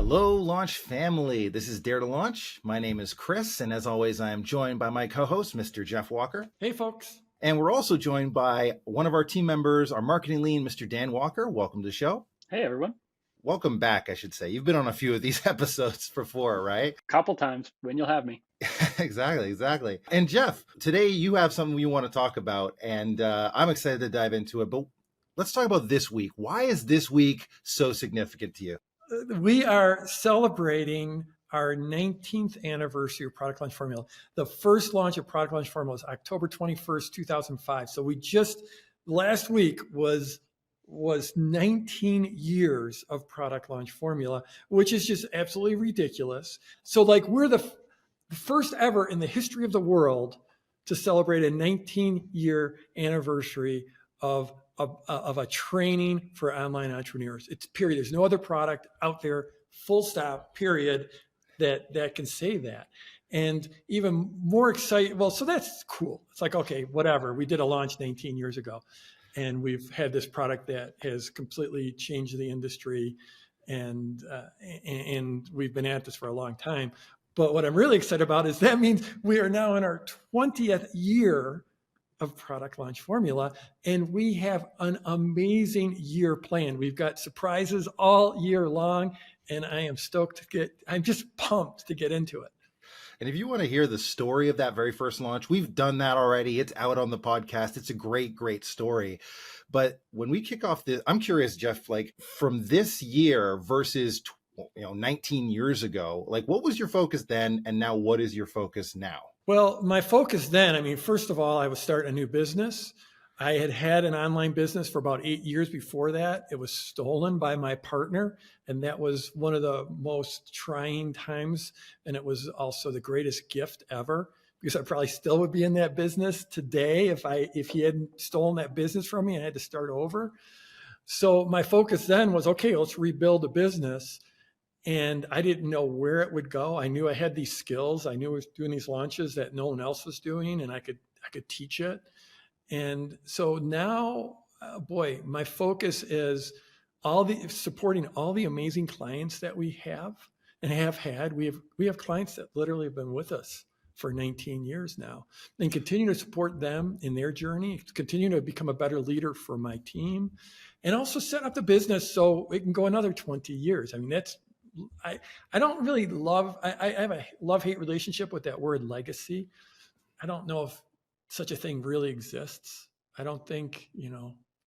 Hello, Launch family. This is Dare to Launch. My name is Chris, and as always, I am joined by my co-host, Mr. Jeff Walker. Hey, folks. And we're also joined by one of our team members, our marketing lead, Mr. Dan Walker. Welcome to the show. Hey, everyone. Welcome back, I should say. You've been on a few of these episodes before, right? Couple times, when you'll have me. Exactly. And Jeff, today you have something you want to talk about, and I'm excited to dive into it. But let's talk about this week. Why is this week so significant to you? We are celebrating our 19th anniversary of Product Launch Formula. The first launch of Product Launch Formula was October 21st, 2005. So we just, last week was 19 years of Product Launch Formula, which is just absolutely ridiculous. So like we're the first ever in the history of the world to celebrate a 19-year anniversary of a training for online entrepreneurs. It's period. There's no other product out there, full stop, period, that can say that. And even more exciting, well, so that's cool. It's like, okay, whatever. We did a launch 19 years ago, and we've had this product that has completely changed the industry, and we've been at this for a long time. But what I'm really excited about is that means we are now in our 20th year of Product Launch Formula, and we have an amazing year planned. We've got surprises all year long, and I am I'm just pumped to get into it. And if you want to hear the story of that very first launch, we've done that already. It's out on the podcast. It's a great story. But when we kick off this, I'm curious, Jeff, like from this year versus 19 years ago, like what was your focus then, and now what is your focus now? Well, my focus then, first of all, I was starting a new business. I had an online business for about 8 years before that. It was stolen by my partner, and that was one of the most trying times. And it was also the greatest gift ever, because I probably still would be in that business today if he hadn't stolen that business from me and I had to start over. So my focus then was, okay, let's rebuild the business. And I didn't know where it would go. I knew I had these skills. I knew I was doing these launches that no one else was doing, and I could teach it. And so now, boy, my focus is supporting all the amazing clients that we have and have had. We have clients that literally have been with us for 19 years now, and continue to support them in their journey, continue to become a better leader for my team, and also set up the business so it can go another 20 years. I don't really I have a love-hate relationship with that word legacy. I don't know if such a thing really exists. I don't think,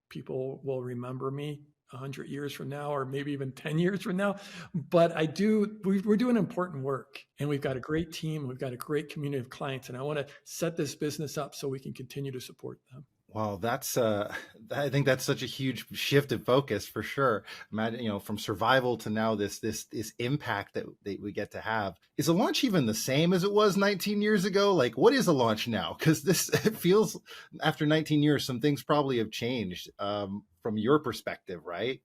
people will remember me 100 years from now, or maybe even 10 years from now. But we're doing important work, and we've got a great team. We've got a great community of clients, and I want to set this business up so we can continue to support them. Wow, I think that's such a huge shift in focus for sure. Imagine, from survival to now this impact that we get to have. Is a launch even the same as it was 19 years ago? Like, what is a launch now? Because it feels after 19 years, some things probably have changed from your perspective, right?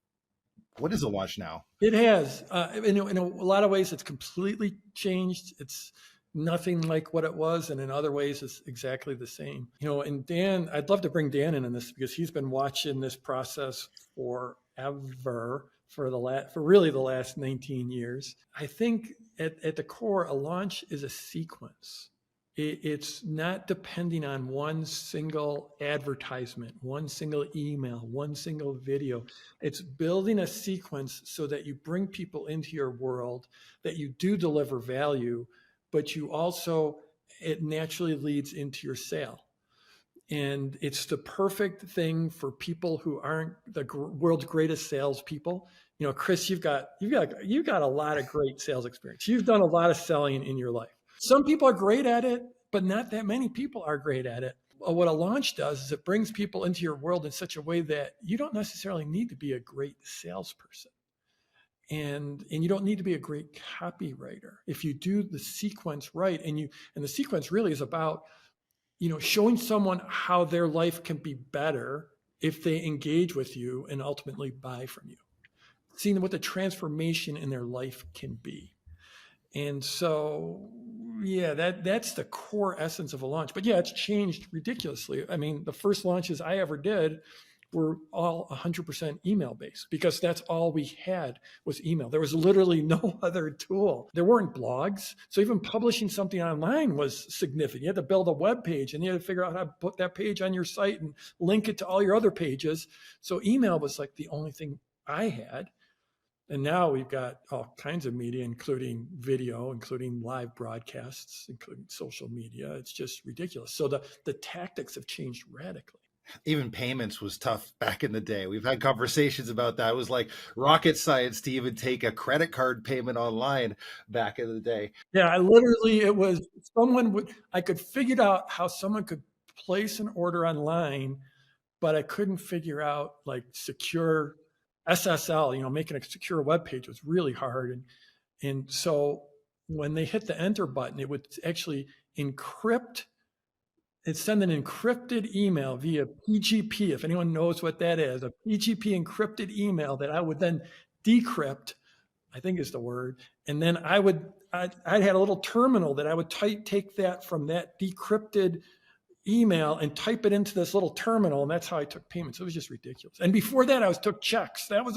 What is a launch now? It has. In a lot of ways, it's completely changed. It's nothing like what it was, and in other ways it's exactly the same. And Dan, I'd love to bring Dan in on this, because he's been watching this process forever, for really the last 19 years. I think at the core, a launch is a sequence. It's not depending on one single advertisement, one single email, one single video. It's building a sequence so that you bring people into your world, that you do deliver value, but it naturally leads into your sale. And it's the perfect thing for people who aren't the world's greatest salespeople. Chris, you've got a lot of great sales experience. You've done a lot of selling in your life. Some people are great at it, but not that many people are great at it. What a launch does is it brings people into your world in such a way that you don't necessarily need to be a great salesperson. And you don't need to be a great copywriter if you do the sequence right. And the sequence really is about, showing someone how their life can be better if they engage with you and ultimately buy from you, seeing what the transformation in their life can be. And so, yeah, that's the core essence of a launch. But yeah, it's changed ridiculously. The first launches I ever did were all 100% email based because that's all we had was email. There was literally no other tool. There weren't blogs. So even publishing something online was significant. You had to build a web page and you had to figure out how to put that page on your site and link it to all your other pages. So email was like the only thing I had. And now we've got all kinds of media, including video, including live broadcasts, including social media. It's just ridiculous. So the tactics have changed radically. Even payments was tough back in the day. We've had conversations about that. It was like rocket science to even take a credit card payment online back in the day. Yeah, I could figure out how someone could place an order online, but I couldn't figure out like secure SSL, making a secure web page was really hard. And so when they hit the enter button, it would actually send an encrypted email via PGP, if anyone knows what that is, a PGP encrypted email that I would then decrypt, I think is the word. And then I had a little terminal that I would take that from that decrypted email and type it into this little terminal. And that's how I took payments. It was just ridiculous. And before that, I took checks. That was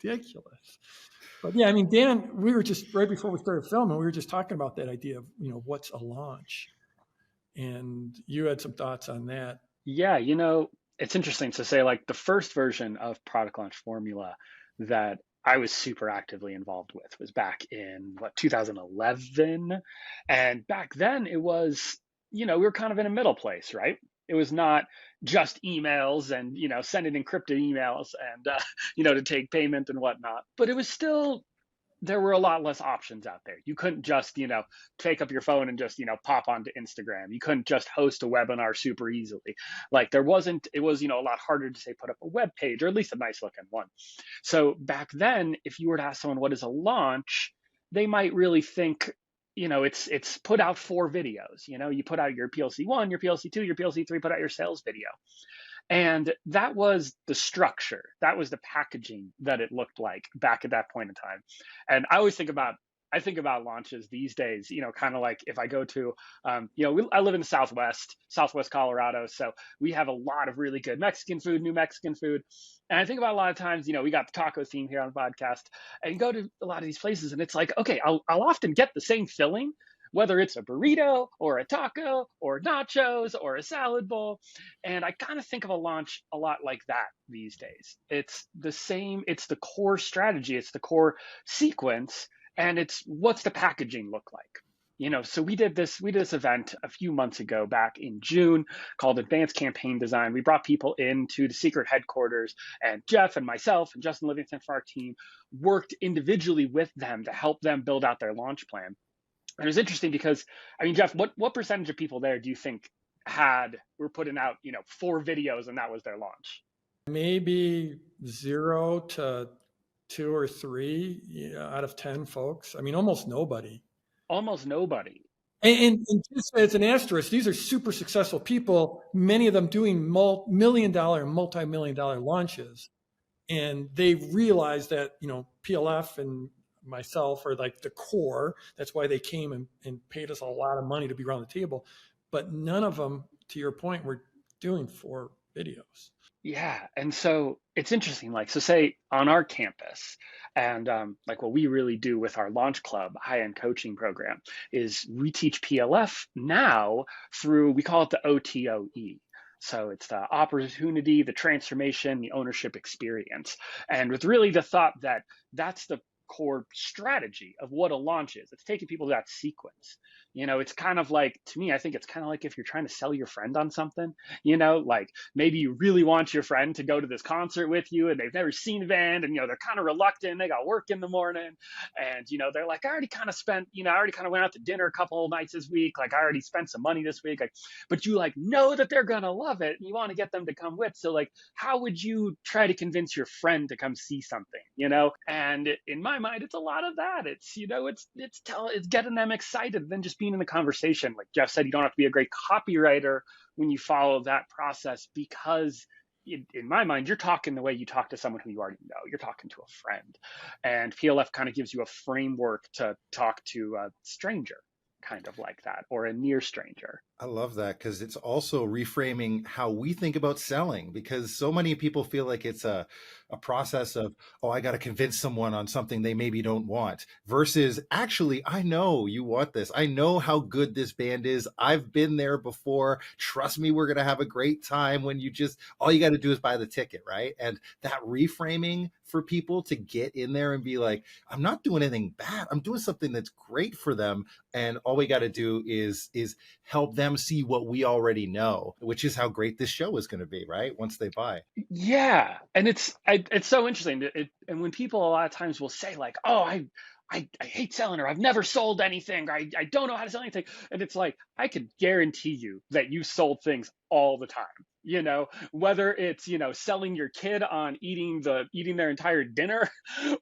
ridiculous. But yeah, I mean, Dan, we were just right before we started filming, we were just talking about that idea of, what's a launch? And you had some thoughts on that. Yeah, it's interesting to say like the first version of Product Launch Formula that I was super actively involved with was back in 2011. And back then it was, we were kind of in a middle place, right? It was not just emails and, sending encrypted emails and, to take payment and whatnot, but it was still, there were a lot less options out there. You couldn't just, take up your phone and just, pop onto Instagram. You couldn't just host a webinar super easily. Like it was, a lot harder to say, put up a web page or at least a nice looking one. So back then, if you were to ask someone what is a launch, they might really think, it's put out 4 videos. You put out your PLC 1, your PLC 2, your PLC 3, put out your sales video. And that was the structure. That was the packaging that it looked like back at that point in time. And I think about launches these days, kind of like if I go to, I live in the Southwest Colorado. So we have a lot of really good Mexican food, New Mexican food. And I think about a lot of times, we got the taco theme here on the podcast and go to a lot of these places and it's like, okay, I'll often get the same filling, whether it's a burrito or a taco or nachos or a salad bowl. And I kind of think of a launch a lot like that these days. It's the same, it's the core strategy, it's the core sequence, and it's what's the packaging look like? So we did this event a few months ago back in June called Advanced Campaign Design. We brought people into the secret headquarters and Jeff and myself and Justin Livingston from our team worked individually with them to help them build out their launch plan. And it was interesting because, Jeff, what percentage of people there do you think were putting out, 4 videos and that was their launch? Maybe 0 to 2 or 3 out of 10 folks. Almost nobody. Almost nobody. And just as an asterisk, these are super successful people, many of them doing million-dollar and multi-million-dollar launches. And they realize that, PLF and myself are like the core. That's why they came and paid us a lot of money to be around the table. But none of them, to your point, were doing 4 videos. Yeah. And so it's interesting, so say on our campus and what we really do with our Launch Club high-end coaching program is we teach PLF now through, we call it the OTOE. So it's the opportunity, the transformation, the ownership experience. And with really the thought that that's the core strategy of what a launch is. It's taking people to that sequence. It's kind of like, to me, I think it's kind of like if you're trying to sell your friend on something, like maybe you really want your friend to go to this concert with you and they've never seen the band and, they're kind of reluctant. They got work in the morning and, they're like, I already kind of went out to dinner a couple of nights this week. Like I already spent some money this week, but you know that they're going to love it and you want to get them to come with. So how would you try to convince your friend to come see something, and in my mind, it's a lot of that. It's, it's getting them excited, then just being in the conversation. Like Jeff said, you don't have to be a great copywriter when you follow that process because in my mind, you're talking the way you talk to someone who you already know. You're talking to a friend. And PLF kind of gives you a framework to talk to a stranger, kind of like that, or a near stranger. I love that because it's also reframing how we think about selling, because so many people feel like it's a process of, oh, I got to convince someone on something they maybe don't want, versus actually, I know you want this. I know how good this band is. I've been there before. Trust me, we're going to have a great time when you just, all you got to do is buy the ticket, right? And that reframing for people to get in there and be like, I'm not doing anything bad. I'm doing something that's great for them. And all we got to do is help them see what we already know, which is how great this show is going to be, right? Once they buy. Yeah, and it's so interesting. And when people a lot of times will say like, "Oh, I hate selling," or "I've never sold anything," or I don't know how to sell anything," and it's like I could guarantee you that you sold things all the time. Whether it's selling your kid on eating their entire dinner,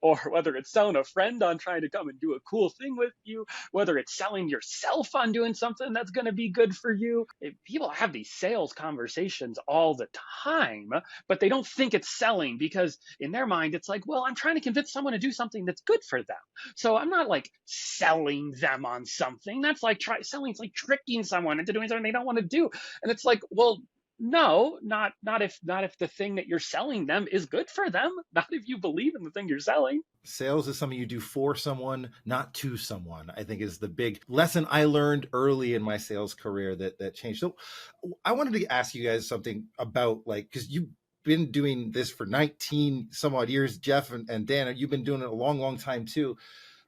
or whether it's selling a friend on trying to come and do a cool thing with you, whether it's selling yourself on doing something that's going to be good for you. People have these sales conversations all the time, but they don't think it's selling because in their mind it's like, well, I'm trying to convince someone to do something that's good for them. So I'm not like selling them on something. That's like selling. It's like tricking someone into doing something they don't want to do. And it's like, well, no, not if the thing that you're selling them is good for them. Not if you believe in the thing you're selling. Sales is something you do for someone, not to someone, I think is the big lesson I learned early in my sales career that changed. So I wanted to ask you guys something about, like, because you've been doing this for 19 some odd years, Jeff and Dan, you've been doing it a long, long time too.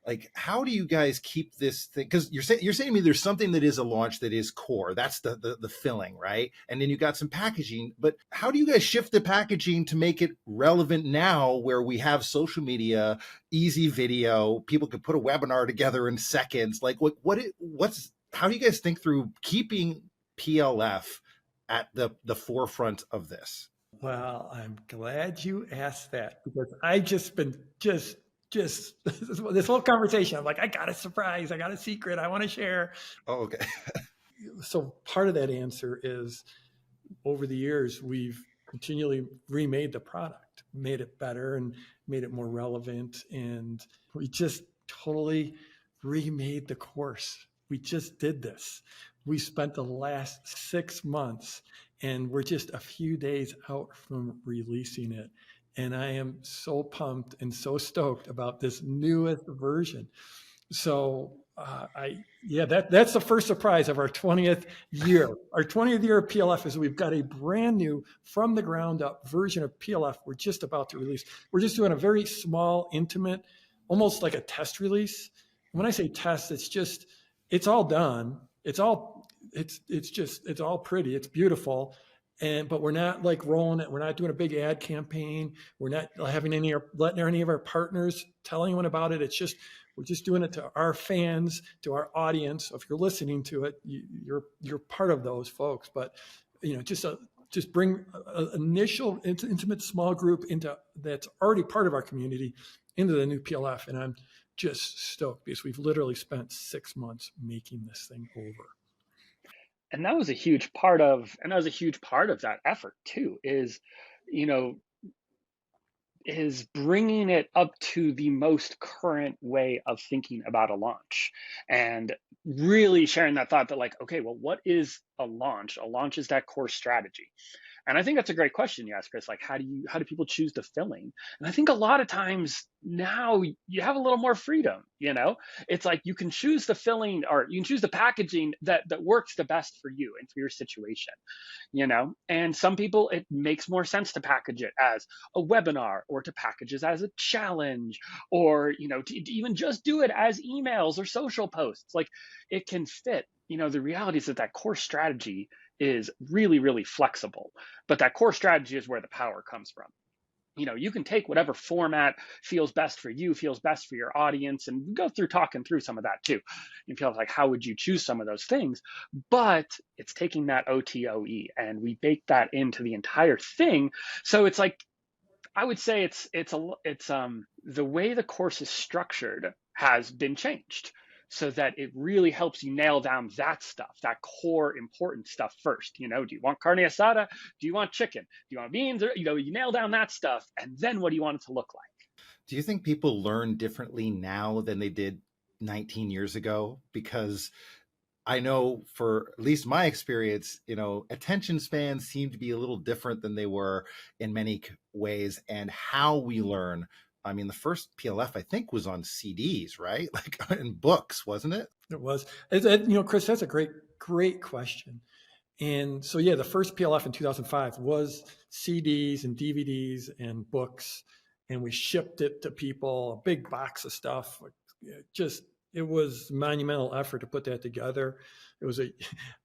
Like, how do you guys keep this thing? Because you're saying to me there's something that is a launch that is core. That's the filling, right? And then you got some packaging. But how do you guys shift the packaging to make it relevant now, where we have social media, easy video, people could put a webinar together in seconds? Like, what's how do you guys think through keeping PLF at the forefront of this? Well, I'm glad you asked that, because I just been just this whole conversation. I'm like, I got a surprise, I got a secret, I want to share. Oh, okay. So part of that answer is, over the years, we've continually remade the product, made it better and made it more relevant. And we just totally remade the course. We just did this. We spent the last 6 months, and we're just a few days out from releasing it. And I am so pumped and so stoked about this newest version. So that's the first surprise of our 20th year. Our 20th year of PLF is we've got a brand new, from the ground up version of PLF we're just about to release. We're just doing a very small, intimate, almost like a test release. And when I say test, it's all done. It's all pretty. It's beautiful. But we're not like rolling it. We're not doing a big ad campaign. We're not letting any of our partners tell anyone about it. We're just doing it to our fans, to our audience. So if you're listening to it, you're part of those folks. But just bring an initial intimate small group that's already part of our community into the new PLF, and I'm just stoked because we've literally spent 6 months making this thing over. And that was a huge part of that effort too, you know is bringing it up to the most current way of thinking about a launch, and really sharing that thought that, like, okay, well, what is a launch? A launch is that core strategy. And I think that's a great question you asked, Chris. Like, how do people choose the filling? And I think a lot of times now you have a little more freedom. It's like you can choose the filling, or you can choose the packaging that works the best for you and for your situation. And some people, it makes more sense to package it as a webinar, or to package it as a challenge, or to even just do it as emails or social posts. Like, it can fit. The reality is that core strategy is really, really flexible, but that core strategy is where the power comes from. You can take whatever format feels best for you, feels best for your audience, and go through talking through some of that too. And feel like, how would you choose some of those things? But it's taking that OTOE, and we bake that into the entire thing. So it's like, I would say it's the way the course is structured has been changed, so that it really helps you nail down that stuff, that core important stuff first. Do you want carne asada? Do you want chicken? Do you want beans? Or, you nail down that stuff, and then what do you want it to look like? Do you think people learn differently now than they did 19 years ago? Because I know for at least my experience, attention spans seem to be a little different than they were in many ways, and how we learn. I mean, the first PLF I think was on CDs, right? Like in books, wasn't it? It was. Chris, that's a great question. And so, yeah, the first PLF in 2005 was CDs and DVDs and books, and we shipped it to people, a big box of stuff. It was monumental effort to put that together.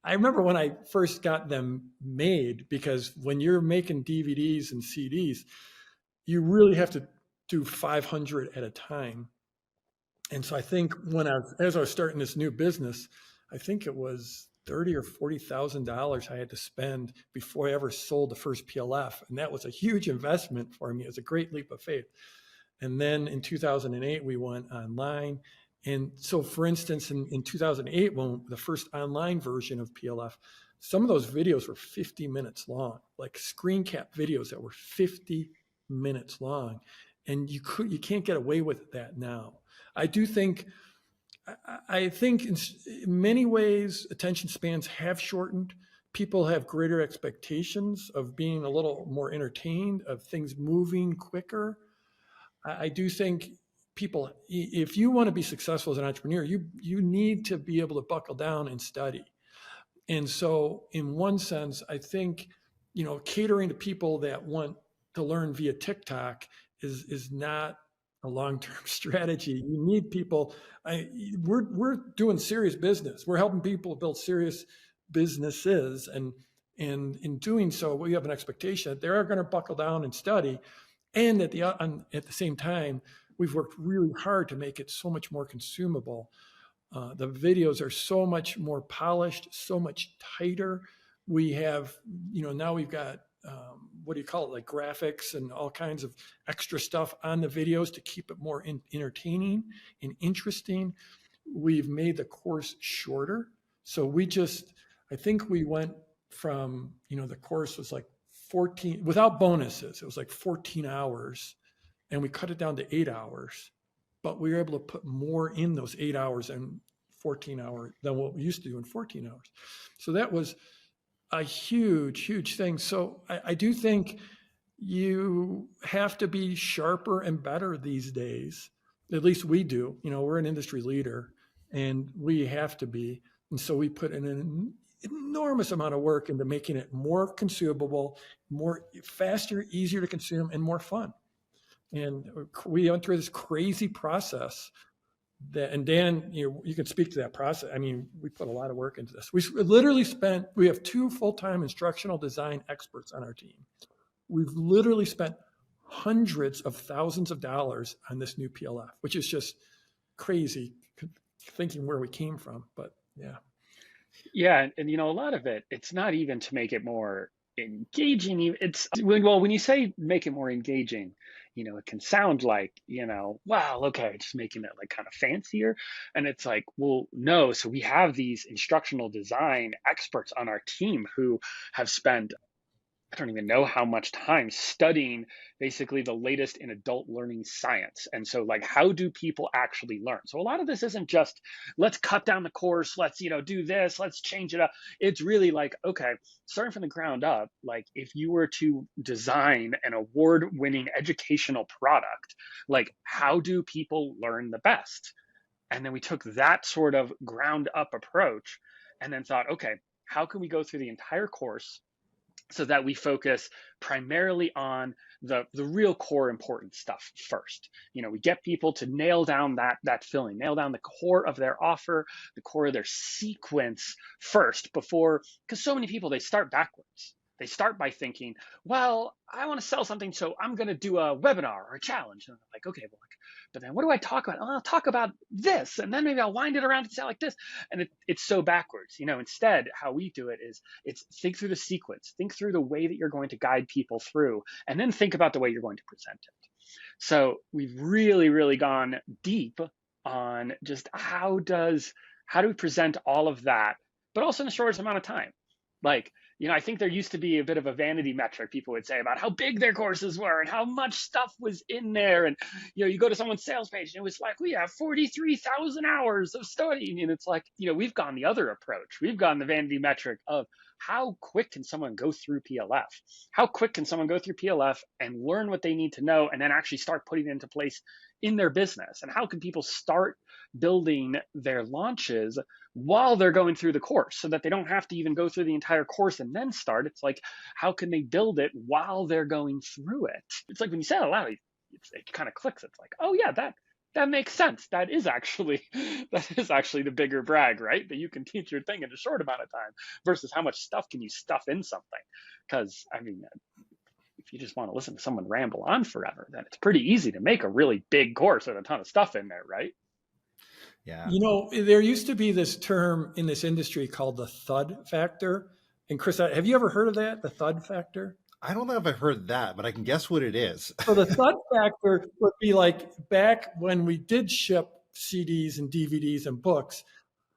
I remember when I first got them made, because when you're making DVDs and CDs, you really have to do 500 at a time. And so I think as I was starting this new business, I think it was $30,000 or $40,000 I had to spend before I ever sold the first PLF, and that was a huge investment for me. It was a great leap of faith. And then in 2008, we went online. And so, for instance, in 2008, when the first online version of PLF, some of those videos were 50 minutes long, like screen cap videos that were 50 minutes long, and you can't get away with that now. I think in many ways, attention spans have shortened. People have greater expectations of being a little more entertained, of things moving quicker. I do think people, if you want to be successful as an entrepreneur, you need to be able to buckle down and study. And so in one sense, I think, catering to people that want to learn via TikTok is not a long-term strategy. You need people. We're doing serious business. We're helping people build serious businesses, and in doing so, we have an expectation that they're going to buckle down and study. And at the same time, we've worked really hard to make it so much more consumable. The videos are so much more polished, so much tighter. We have, now we've got, what do you call it, like graphics and all kinds of extra stuff on the videos to keep it more entertaining and interesting. We've made the course shorter. So I think we went from, the course was like 14, without bonuses, it was like 14 hours, and we cut it down to 8 hours. But we were able to put more in those 8 hours and 14 hours than what we used to do in 14 hours. So that was a huge thing. So I do think you have to be sharper and better these days. At least we do. We're an industry leader, and we have to be. And so we put in an enormous amount of work into making it more consumable, more faster, easier to consume, and more fun. And we went through this crazy process and Dan, you can speak to that process. I mean, we put a lot of work into this. We have 2 full-time instructional design experts on our team. We've literally spent hundreds of thousands of dollars on this new PLF, which is just crazy thinking where we came from, but yeah. Yeah, and a lot of it's not even to make it more engaging. When you say make it more engaging, it can sound like, wow, okay, just making it like kind of fancier. And it's like, well, no. So we have these instructional design experts on our team who have spent, I don't even know how much time studying basically the latest in adult learning science. And so, like, how do people actually learn? So a lot of this isn't just, let's cut down the course, let's, do this, let's change it up. It's really like, okay, starting from the ground up, like if you were to design an award-winning educational product, like how do people learn the best? And then we took that sort of ground up approach and then thought, okay, how can we go through the entire course so that we focus primarily on the real core important stuff first. We get people to nail down that filling, nail down the core of their offer, the core of their sequence first because so many people, they start backwards. They start by thinking, well, I want to sell something, so I'm going to do a webinar or a challenge. And I'm like, okay, well, but then what do I talk about? I'll talk about this, and then maybe I'll wind it around and say like this. And it's so backwards. Instead, how we do it is it's think through the sequence, think through the way that you're going to guide people through, and then think about the way you're going to present it. So we've really, really gone deep on just how do we present all of that, but also in the shortest amount of time. Like, I think there used to be a bit of a vanity metric people would say about how big their courses were and how much stuff was in there. And, you go to someone's sales page and it was like, we have 43,000 hours of studying. And it's like, we've gone the other approach. We've gone the vanity metric of how quick can someone go through PLF? How quick can someone go through PLF and learn what they need to know and then actually start putting it into place in their business? And how can people start building their launches while they're going through the course so that they don't have to even go through the entire course and then start? It's like, how can they build it while they're going through it? It's like when you say it out loud, it kind of clicks. It's like, oh yeah, that makes sense. That is actually the bigger brag, right? That you can teach your thing in a short amount of time versus how much stuff can you stuff in something. Because if you just want to listen to someone ramble on forever, then it's pretty easy to make a really big course with a ton of stuff in there, right? Yeah. There used to be this term in this industry called the thud factor. And Chris, have you ever heard of that? The thud factor? I don't know if I've heard that, but I can guess what it is. So the thud factor would be like back when we did ship CDs and DVDs and books,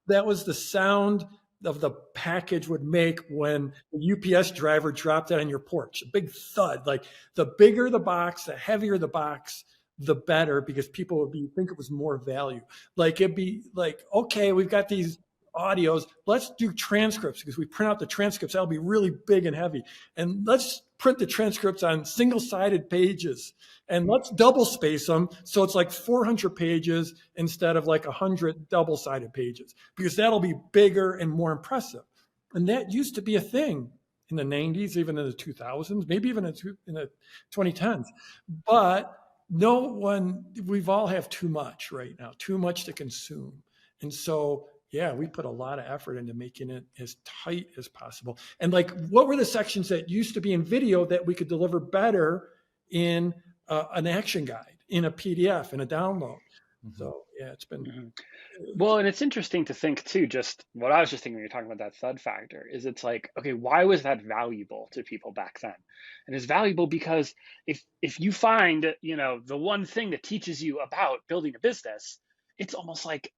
that was the sound of the package would make when the UPS driver dropped it on your porch. A big thud. Like the bigger the box, the heavier the box, the better, because people would think it was more value. Like it'd be like, okay, we've got these audios, let's do transcripts because we print out the transcripts. That'll be really big and heavy. And let's print the transcripts on single-sided pages and let's double space them. So it's like 400 pages instead of like 100 double-sided pages, because that'll be bigger and more impressive. And that used to be a thing in the 90s, even in the 2000s, maybe even in the 2010s. But we've all have too much right now, too much to consume. And so, yeah, we put a lot of effort into making it as tight as possible. And like, what were the sections that used to be in video that we could deliver better in an action guide, in a PDF, in a download? Mm-hmm. So yeah, it's been. Mm-hmm. Well, and it's interesting to think too, just what I was just thinking when you're talking about that thud factor is it's like, okay, why was that valuable to people back then? And it's valuable because if you find, the one thing that teaches you about building a business, it's almost like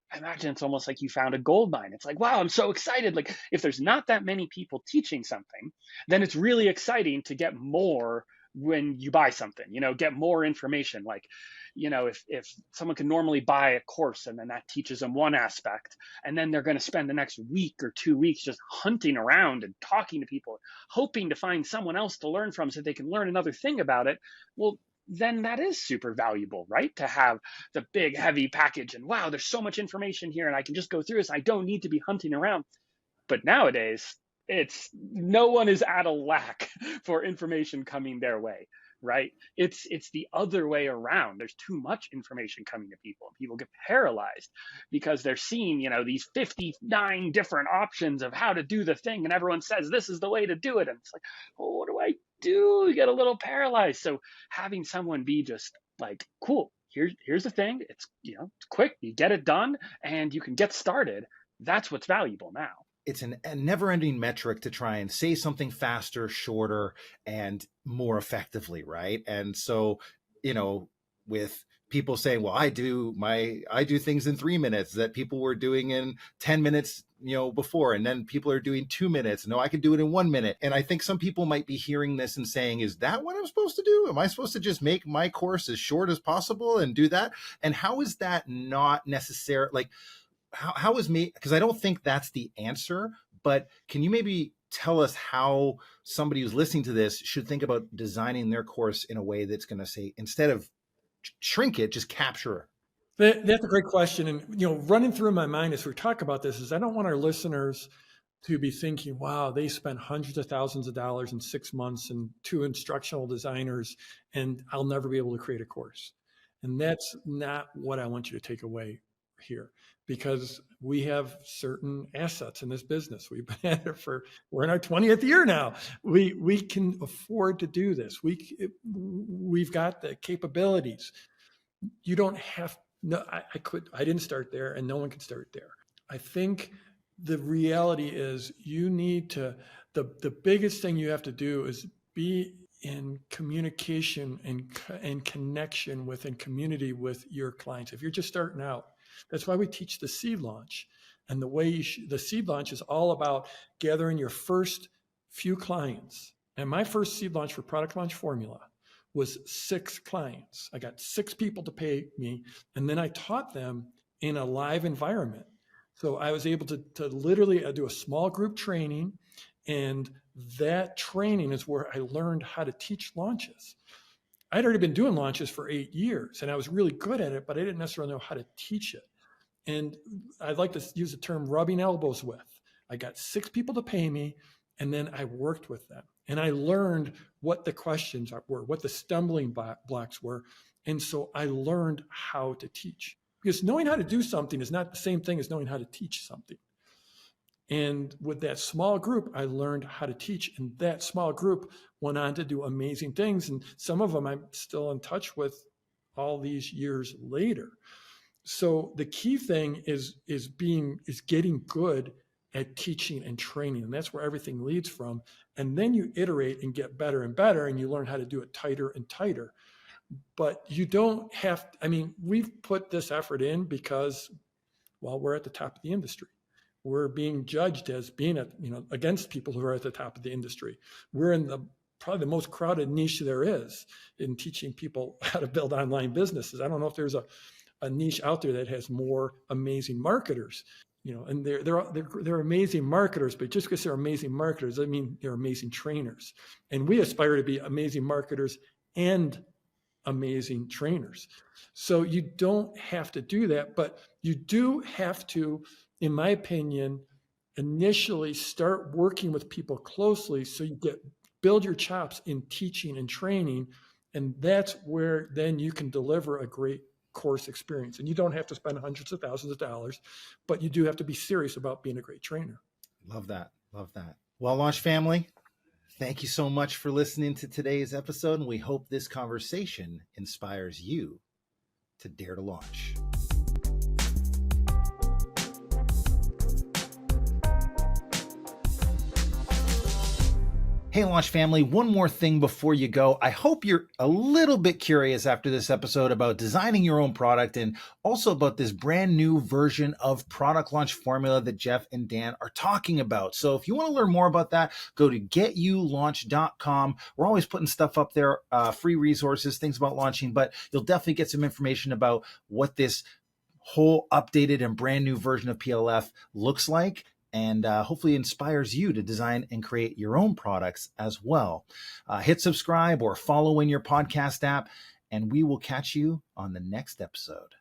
you found a gold mine. It's like, wow, I'm so excited. Like if there's not that many people teaching something, then it's really exciting to get more when you buy something, get more information. Like, if someone can normally buy a course and then that teaches them one aspect, and then they're going to spend the next week or 2 weeks just hunting around and talking to people, hoping to find someone else to learn from so they can learn another thing about it. Well, then that is super valuable, right? To have the big, heavy package and wow, there's so much information here and I can just go through this. I don't need to be hunting around. But nowadays, no one is at a lack for information coming their way, right? It's the other way around. There's too much information coming to people, and people get paralyzed because they're seeing, these 59 different options of how to do the thing, and everyone says this is the way to do it, and it's like, oh, what do I do? You get a little paralyzed. So having someone be just like, cool, here's the thing. It's it's quick, you get it done, and you can get started. That's what's valuable now. It's a never-ending metric to try and say something faster, shorter, and more effectively, right? And so, with people saying, well, I do things in 3 minutes that people were doing in 10 minutes, before, and then people are doing 2 minutes. No, I can do it in 1 minute. And I think some people might be hearing this and saying, is that what I'm supposed to do? Am I supposed to just make my course as short as possible and do that? And how is that not necessary? Like, how is me? Because I don't think that's the answer, but can you maybe tell us how somebody who's listening to this should think about designing their course in a way that's going to say, instead of shrink it, just capture it? That's a great question. And, running through my mind as we talk about this is I don't want our listeners to be thinking, wow, they spent hundreds of thousands of dollars in 6 months and 2 instructional designers, and I'll never be able to create a course. And that's not what I want you to take away here, because we have certain assets in this business. We've been at it we're in our 20th year now. We can afford to do this. We've got the capabilities. You don't have, no, I didn't start there, and no one can start there. I think the reality is you need to, the biggest thing you have to do is be in communication and connection with and community with your clients. If you're just starting out, that's why we teach the seed launch. And the way the seed launch is all about gathering your first few clients. And my first seed launch for Product Launch Formula was 6 clients. I got 6 people to pay me, and then I taught them in a live environment. So I was able to literally do a small group training, and that training is where I learned how to teach launches. I'd already been doing launches for 8 years, and I was really good at it, but I didn't necessarily know how to teach it. And I'd like to use the term rubbing elbows with. I got 6 people to pay me, and then I worked with them. And I learned what the questions were, what the stumbling blocks were. And so I learned how to teach. Because knowing how to do something is not the same thing as knowing how to teach something. And with that small group, I learned how to teach. And that small group went on to do amazing things. And some of them I'm still in touch with all these years later. So the key thing is getting good at teaching and training. And that's where everything leads from. And then you iterate and get better and better, and you learn how to do it tighter and tighter. But you don't have, we've put this effort in because, well, we're at the top of the industry. We're being judged as being against people who are at the top of the industry. We're in probably the most crowded niche there is in teaching people how to build online businesses. I don't know if there's a niche out there that has more amazing marketers, and they're amazing marketers, but just because they're amazing marketers doesn't mean they're amazing trainers. And we aspire to be amazing marketers and amazing trainers. So you don't have to do that, but you do have to, in my opinion, initially start working with people closely so you build your chops in teaching and training. And that's where then you can deliver a great course experience. And you don't have to spend hundreds of thousands of dollars, but you do have to be serious about being a great trainer. Love that. Love that. Well, Launch family, thank you so much for listening to today's episode. And we hope this conversation inspires you to dare to launch. Hey, Launch family, one more thing before you go. I hope you're a little bit curious after this episode about designing your own product and also about this brand new version of Product Launch Formula that Jeff and Dan are talking about. So if you want to learn more about that, go to getyoulaunch.com. We're always putting stuff up there, free resources, things about launching, but you'll definitely get some information about what this whole updated and brand new version of PLF looks like, and hopefully inspires you to design and create your own products as well. Hit subscribe or follow in your podcast app, and we will catch you on the next episode.